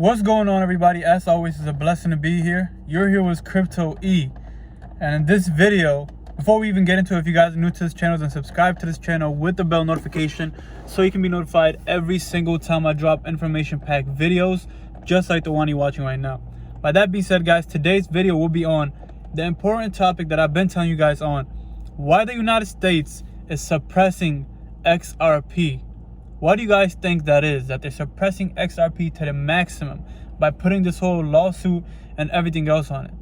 What's going on, everybody? As always, it's a blessing to be here. You're here with Crypto E, and in this video, before we even get into it, if you guys are new to this channel, then subscribe to this channel with the bell notification so you can be notified every single time I drop information packed videos, just like the one you're watching right now. By that being said, guys, today's video will be on the important topic that I've been telling you guys on: why the United States is suppressing XRP. Why do you guys think that is? That they're suppressing XRP to the maximum by putting this whole lawsuit and everything else on it.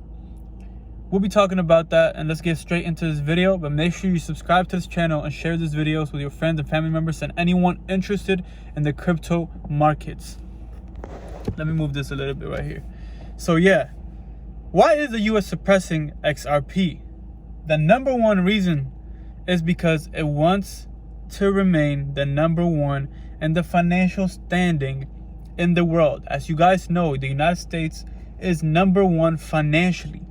We'll be talking about that, and let's get straight into this video. But make sure you subscribe to this channel and share these videos with your friends and family members and anyone interested in the crypto markets. Let me move this a little bit right here. So yeah, why is the US suppressing XRP? The number one reason is because it wants to remain the number one in the financial standing in the world. As you guys know, the United States is number one financially.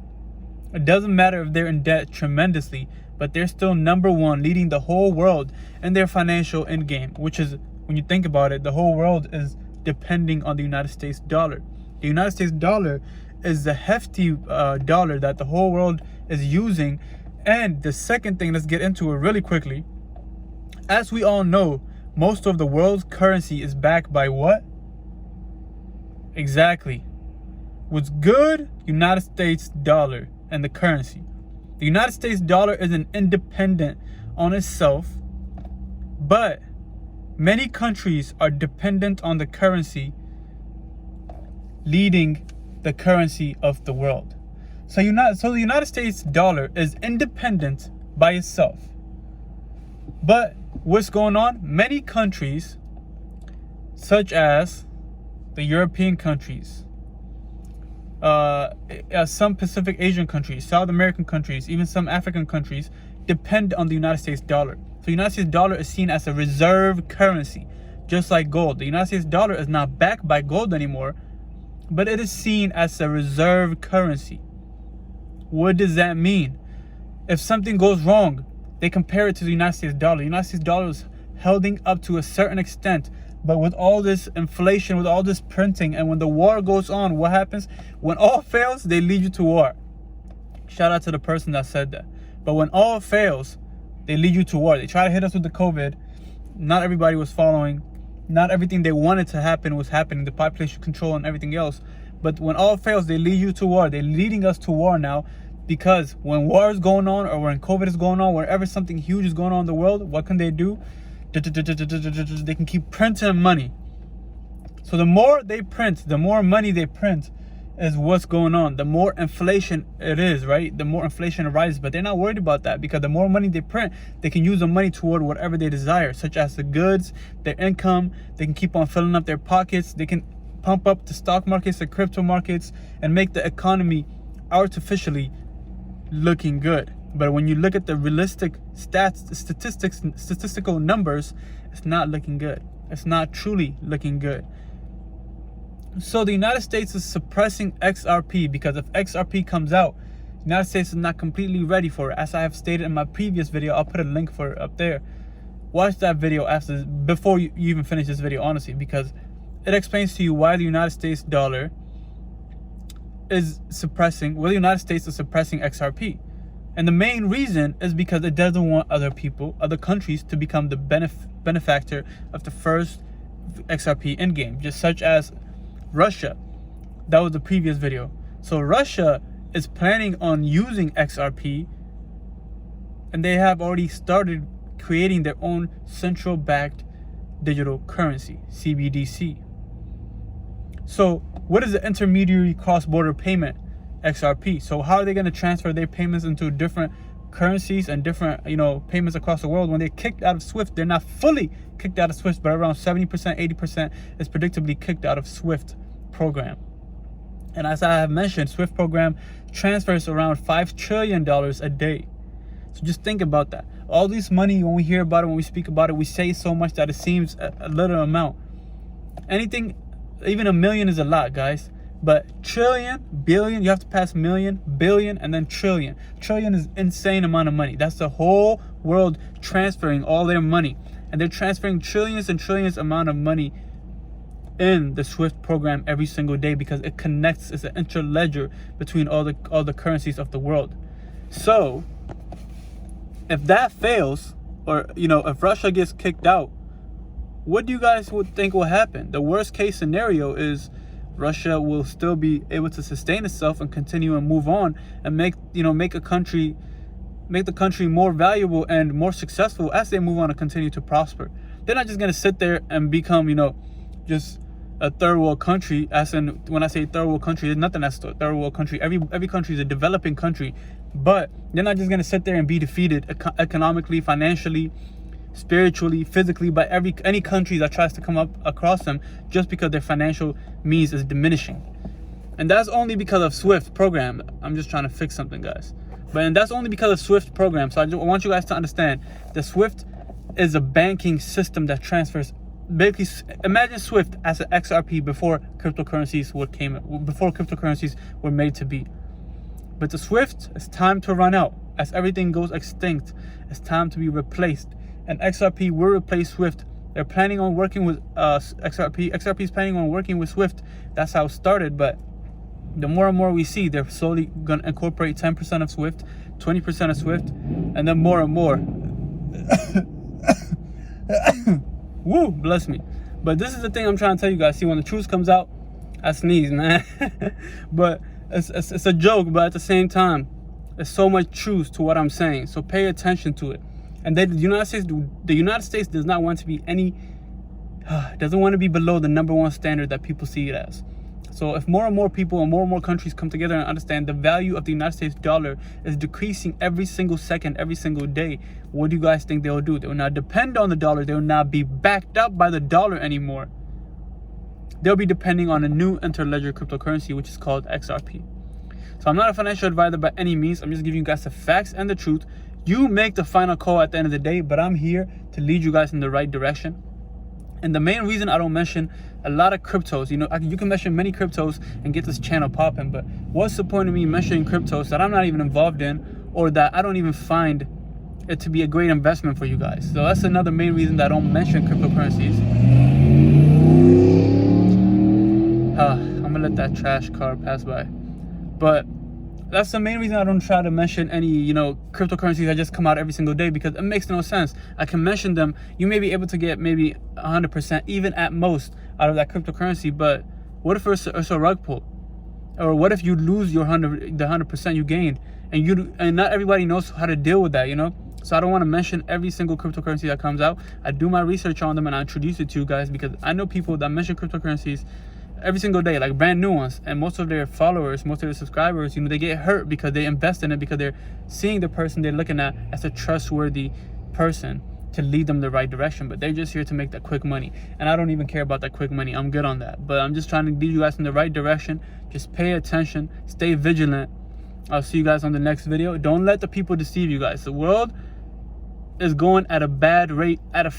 It doesn't matter if they're in debt tremendously, but they're still number one, leading the whole world in their financial endgame, which is, when you think about it, the whole world is depending on the United States dollar. The United States dollar is the hefty dollar that the whole world is using. And the second thing, let's get into it really quickly. As we all know, most of the world's currency is backed by what? Exactly. What's good? United States dollar and the currency. The United States dollar isn't independent on itself, but many countries are dependent on the currency, leading the currency of the world. So the United States dollar is independent by itself. But what's going on? Many countries, such as the European countries, some Pacific Asian countries, South American countries, even some African countries, depend on the United States dollar. So the United States dollar is seen as a reserve currency, just like gold. The United States dollar is not backed by gold anymore, but it is seen as a reserve currency. What does that mean? If something goes wrong, they compare it to the United States dollar. The United States dollar is holding up to a certain extent, but with all this inflation, with all this printing, and when the war goes on, what happens? When all fails, they lead you to war. Shout out to the person that said that. But when all fails, they lead you to war. They try to hit us with the COVID. Not everybody was following. Not everything they wanted to happen was happening. The population control and everything else. But when all fails, they lead you to war. They're leading us to war now. Because when war is going on, or when COVID is going on, wherever something huge is going on in the world, what can they do? They can keep printing money. So the more they print, the more money they print is what's going on. The more inflation it is, right? The more inflation arises. But they're not worried about that, because the more money they print, they can use the money toward whatever they desire, such as the goods, their income. They can keep on filling up their pockets. They can pump up the stock markets, the crypto markets, and make the economy artificially looking good. But when you look at the realistic statistical numbers, it's not looking good. It's not truly looking good. So the United States is suppressing XRP because if XRP comes out, the United States is not completely ready for it. As I have stated in my previous video, I'll put a link for it up there. Watch that video before you even finish this video, honestly, because it explains to you why the United States dollar is suppressing, the United States is suppressing XRP. And the main reason is because it doesn't want other countries to become the benefactor of the first XRP endgame, just such as Russia. That was the previous video. So Russia is planning on using XRP, and they have already started creating their own central backed digital currency, CBDC. So what is the intermediary cross-border payment? XRP. So how are they going to transfer their payments into different currencies and different, payments across the world? When they're kicked out of SWIFT, they're not fully kicked out of SWIFT, but around 70%, 80% is predictably kicked out of SWIFT program. And as I have mentioned, SWIFT program transfers around $5 trillion a day. So just think about that. All this money, when we hear about it, when we speak about it, we say so much that it seems a little amount. Anything, even a million is a lot, guys. But trillion, billion, you have to pass million, billion, and then trillion. Trillion is insane amount of money. That's the whole world transferring all their money. And they're transferring trillions and trillions amount of money in the SWIFT program every single day because it connects. It's an interledger between all the currencies of the world. So if that fails, or if Russia gets kicked out, what do you guys would think will happen? The worst case scenario is Russia will still be able to sustain itself and continue and move on and make the country more valuable and more successful as they move on and continue to prosper. They're not just gonna sit there and become just a third world country. As in, when I say third world country, there's nothing that's third world country. Every country is a developing country, but they're not just gonna sit there and be defeated economically, financially, spiritually, physically by any country that tries to come up across them just because their financial means is diminishing. And that's only because of SWIFT program. I'm just trying to fix something, guys. And that's only because of SWIFT program. So I want you guys to understand that SWIFT is a banking system that transfers. Basically, imagine SWIFT as an XRP before cryptocurrencies were made to be. But the SWIFT, it's time to run out. As everything goes extinct, it's time to be replaced. And XRP will replace SWIFT. They're planning on working with XRP. XRP is planning on working with SWIFT. That's how it started. But the more and more we see, they're slowly going to incorporate 10% of SWIFT, 20% of SWIFT, and then more and more. Woo, bless me. But this is the thing I'm trying to tell you guys. See, when the truth comes out, I sneeze, man. But it's a joke, but at the same time, there's so much truth to what I'm saying. So pay attention to it. And the United States does not want to be doesn't want to be below the #1 standard that people see it as. So if more and more people and more countries come together and understand the value of the United States dollar is decreasing every single second, every single day, what do you guys think they'll do? They will not depend on the dollar. They will not be backed up by the dollar anymore. They'll be depending on a new interledger cryptocurrency, which is called XRP. So I'm not a financial advisor by any means. I'm just giving you guys the facts and the truth. You make the final call at the end of the day, but I'm here to lead you guys in the right direction. And the main reason I don't mention a lot of cryptos, you can mention many cryptos and get this channel popping, but what's the point of me mentioning cryptos that I'm not even involved in, or that I don't even find it to be a great investment for you guys? So that's another main reason that I don't mention cryptocurrencies. I'm gonna let that trash car pass by. But that's the main reason I don't try to mention any, cryptocurrencies that just come out every single day, because it makes no sense. I can mention them. You may be able to get maybe 100%, even at most, out of that cryptocurrency. But what if it's a rug pull? Or what if you lose the 100% you gained, and not everybody knows how to deal with that, So I don't want to mention every single cryptocurrency that comes out. I do my research on them and I introduce it to you guys, because I know people that mention cryptocurrencies every single day, like brand new ones, and most of their followers, most of their subscribers, they get hurt because they invest in it, because they're seeing the person they're looking at as a trustworthy person to lead them the right direction, but they're just here to make that quick money. And I don't even care about that quick money. I'm good on that, but I'm just trying to lead you guys in the right direction. Just pay attention, stay vigilant. I'll see you guys on the next video. Don't let the people deceive you guys. The world is going at a bad rate, at a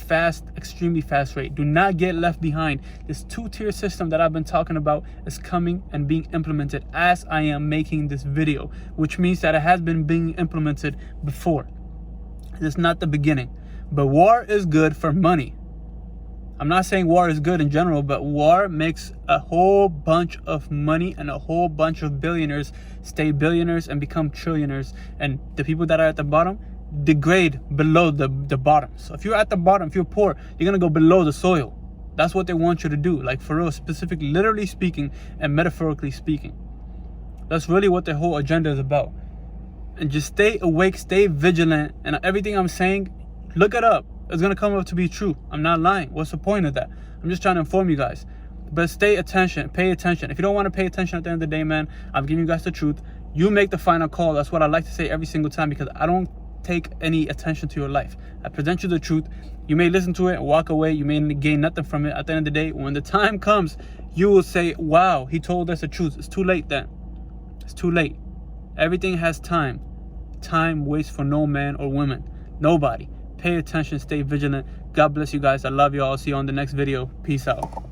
extremely fast rate. Do not get left behind. This two-tier system that I've been talking about is coming and being implemented as I am making this video, which means that it has been being implemented before. It's not the beginning. But war is good for money. I'm not saying war is good in general, but war makes a whole bunch of money, and a whole bunch of billionaires stay billionaires and become trillionaires. And the people that are at the bottom degrade below the bottom. So if you're at the bottom, if you're poor, you're gonna go below the soil. That's what they want you to do, like for real, specifically, literally speaking and metaphorically speaking. That's really what the whole agenda is about. And just stay awake, stay vigilant, and everything I'm saying, look it up. It's gonna come up to be true. I'm not lying. What's the point of that? I'm just trying to inform you guys. But pay attention. If you don't want to pay attention at the end of the day, man, I'm giving you guys the truth. You make the final call. That's what I like to say every single time, because I don't take any attention to your life. I present you the truth. You may listen to it and walk away. You may gain nothing from it. At the end of the day, when the time comes, you will say, wow, he told us the truth. It's too late then. It's too late. Everything has time. Time waits for no man or woman. Nobody. Pay attention. Stay vigilant. God bless you guys. I love you all. See you on the next video. Peace out.